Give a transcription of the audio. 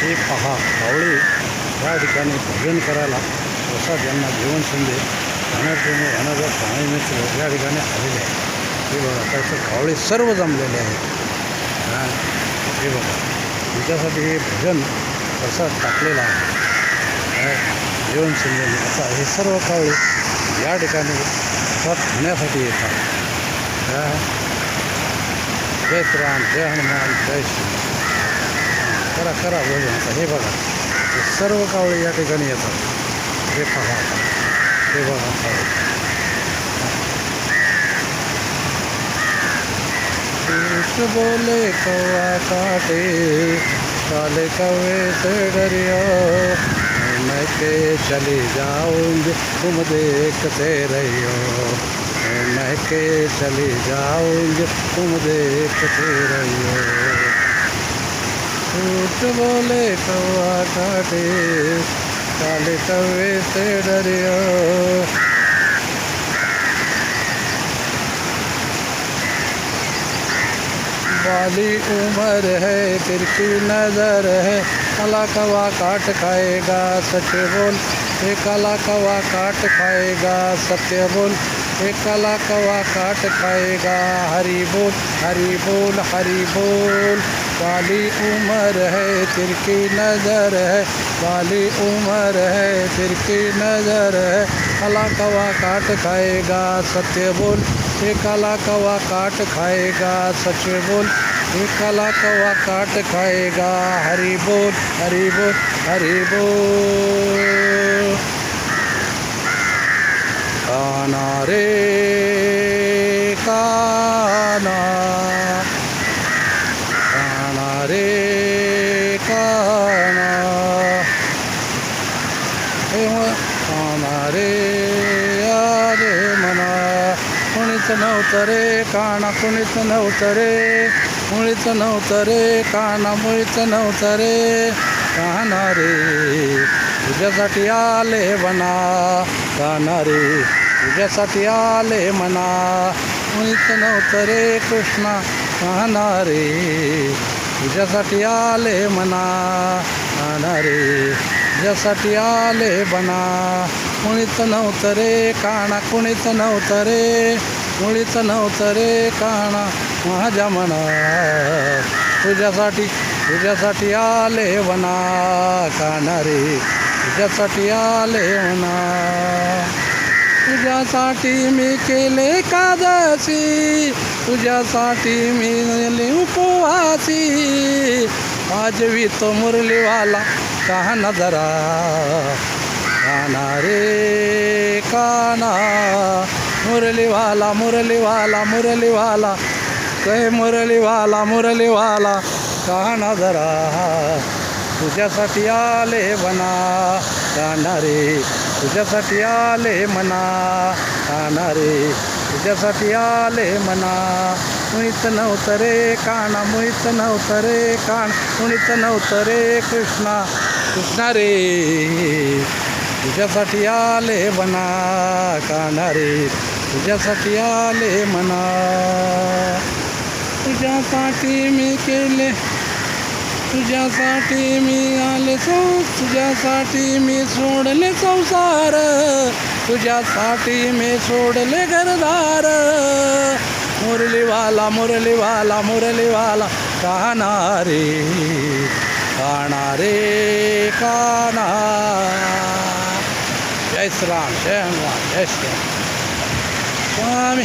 हे पहा कावळे या ठिकाणी भजन करायला प्रसाद यांना जीवन संदेश राहण्याचा पाणी मित्र या ठिकाणी आलेले आहे. हे बघा त्याचं कावळे सर्व जमलेले आहेत. हे बघा तुमच्यासाठी हे भजन प्रसाद टाकलेला आहे. जीवन संदेश असा हे सर्व कावळे या ठिकाणी प्रसाद खाण्यासाठी येतात. जय श्रीराम, जय हनुमान, जय श्री. करा करा भजन. आता हे बघा हे सर्व कावळे या ठिकाणी येतात. हे पहा हे बघा कुछ बोले कौआ काटे काले कौवे से डरियो मैं के चली जाऊंगी तुम देखते रहियो मैं के चली जाऊंगी तुम देखते रहियो. झूठ बोले कौआ काटे काले कौवे से डरियो. वाली उम्र है फिर की नज़र है काला कौवा काट खाएगा सच बोल. एक काला कौवा काट खाएगा सत्य बोल. एक काला कौवा काट खाएगा हरि बोल हरि बोल हरि बोल. वाली उम्र है फिर की नज़र है वाली उम्र है फिर की नज़र है काला कौवा काट खाएगा सत्य बोल. एक काला कौवा काट खाएगा सच बोल. एक काला कौवा काट खाएगा हरि बोल हरि बोल हरि बोल. काना रे काना काना रे काना काना रे अरे मना. कुणीच नव्हतं रे काना कुणीच नव्हतं रे मुळीच नव्हतं रे काना मुळीच नव्हतं रे. काना रे तुझ्यासाठी आले बना काना रे तुझ्यासाठी आले मना. मुळीच नव्हतं रे कृष्णा काना रे तुझ्यासाठी आले मना. काना रे तुझ्यासाठी आले बना. मुळीच नव्हतं रे काना कुणीच नव्हतं रे मुळीच नव्हतं रे काना माझ्या मना. तुझ्यासाठी आले वना काना रे तुझ्यासाठी आले वना. तुझ्यासाठी मी केले कादसी तुझ्यासाठी मी गेले उपवासी. आजवी तो मुरलीवाला काना जरा काना रे काना. मुरलीवाला मुरलीवाला मुरलीवाला कहे मुरलीवाला मुरलीवाला काना जरा. तुझ्यासाठी आले बना काना रे तुझ्यासाठी आले मना. काना रे तुझ्यासाठी आले मना. मुळीच नव्हतं रे काना मुळीच नव्हतं रे काना मुळीच नव्हतं रे कृष्णा कृष्णा रे तुझ्यासाठी आले बना काना रे तुझ्यासाठी आले मना. तुझ्यासाठी मी केले तुझ्यासाठी मी आले तुझ्यासाठी मी सोडले संसार. तुझ्यासाठी मी सोडले घरदार. मुरलीवाला मुरलीवाला मुरलीवाला काना रे काना रे काना. जय श्रीराम जय हनुमान जय श्री स्वामी.